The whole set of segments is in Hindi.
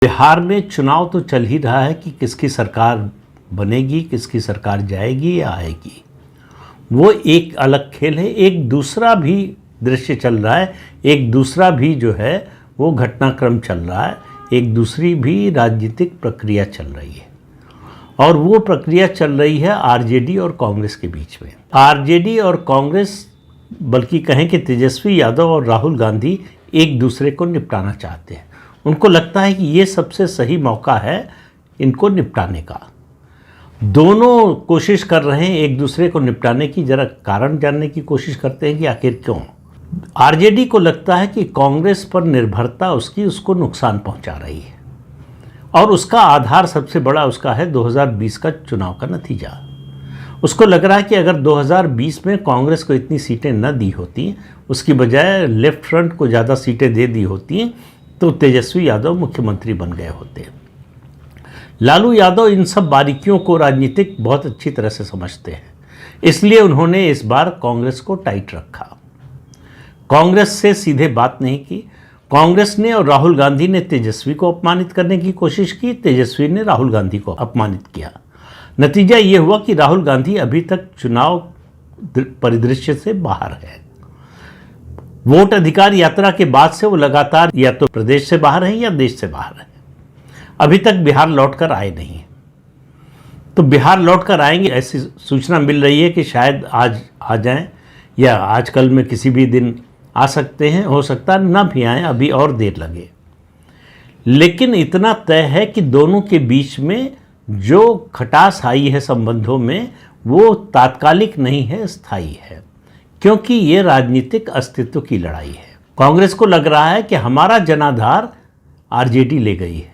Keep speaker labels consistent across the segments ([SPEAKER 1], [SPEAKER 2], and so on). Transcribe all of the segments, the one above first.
[SPEAKER 1] बिहार में चुनाव तो चल ही रहा है कि किसकी सरकार बनेगी, किसकी सरकार जाएगी या आएगी, वो एक अलग खेल है। एक दूसरा भी दृश्य चल रहा है, एक दूसरा भी जो है वो घटनाक्रम चल रहा है, एक दूसरी भी राजनीतिक प्रक्रिया चल रही है। और वो प्रक्रिया चल रही है आरजेडी और कांग्रेस के बीच में। आरजेडी और कांग्रेस, बल्कि कहें कि तेजस्वी यादव और राहुल गांधी एक दूसरे को निपटाना चाहते हैं। उनको लगता है कि ये सबसे सही मौका है इनको निपटाने का। दोनों कोशिश कर रहे हैं एक दूसरे को निपटाने की। जरा कारण जानने की कोशिश करते हैं कि आखिर क्यों। आरजेडी को लगता है कि कांग्रेस पर निर्भरता उसको नुकसान पहुंचा रही है, और उसका आधार सबसे बड़ा उसका है 2020 का चुनाव का नतीजा। उसको लग रहा है कि अगर 2020 में कांग्रेस को इतनी सीटें न दी होती, उसकी बजाय लेफ्ट फ्रंट को ज़्यादा सीटें दे दी होती, तो तेजस्वी यादव मुख्यमंत्री बन गए होते। लालू यादव इन सब बारीकियों को राजनीतिक बहुत अच्छी तरह से समझते हैं, इसलिए उन्होंने इस बार कांग्रेस को टाइट रखा। कांग्रेस से सीधे बात नहीं की। कांग्रेस ने और राहुल गांधी ने तेजस्वी को अपमानित करने की कोशिश की, तेजस्वी ने राहुल गांधी को अपमानित किया। नतीजा ये हुआ कि राहुल गांधी अभी तक चुनाव परिदृश्य से बाहर है। वोट अधिकार यात्रा के बाद से वो लगातार या तो प्रदेश से बाहर है या देश से बाहर है। अभी तक बिहार लौटकर आए नहीं। तो बिहार लौटकर आएंगे ऐसी सूचना मिल रही है कि शायद आज आ जाएं या आजकल में किसी भी दिन आ सकते हैं। हो सकता है ना भी आएँ, अभी और देर लगे। लेकिन इतना तय है कि दोनों के बीच में जो खटास आई है संबंधों में, वो तात्कालिक नहीं है, स्थायी है, क्योंकि ये राजनीतिक अस्तित्व की लड़ाई है। कांग्रेस को लग रहा है कि हमारा जनाधार आरजेडी ले गई है,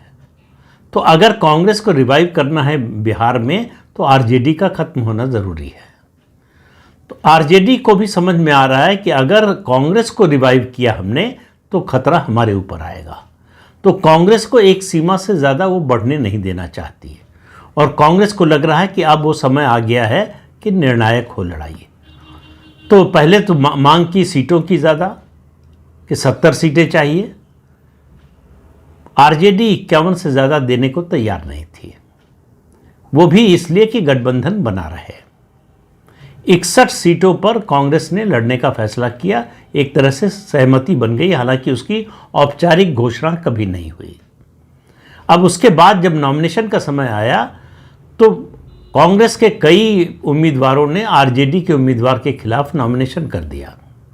[SPEAKER 1] तो अगर कांग्रेस को रिवाइव करना है बिहार में तो आरजेडी का खत्म होना ज़रूरी है। तो आरजेडी को भी समझ में आ रहा है कि अगर कांग्रेस को रिवाइव किया हमने तो खतरा हमारे ऊपर आएगा। तो कांग्रेस को एक सीमा से ज़्यादा वो बढ़ने नहीं देना चाहती है, और कांग्रेस को लग रहा है कि अब वो समय आ गया है कि निर्णायक हो लड़ाई। तो पहले तो मांग की सीटों की ज़्यादा कि 70 सीटें चाहिए। आरजेडी 51 से ज़्यादा देने को तैयार नहीं थी, वो भी इसलिए कि गठबंधन बना रहे। 61 सीटों पर कांग्रेस ने लड़ने का फैसला किया। एक तरह से सहमति बन गई, हालांकि उसकी औपचारिक घोषणा कभी नहीं हुई। अब उसके बाद जब नॉमिनेशन का समय आया तो कांग्रेस के कई उम्मीदवारों ने आरजेडी के उम्मीदवार के खिलाफ नॉमिनेशन कर दिया।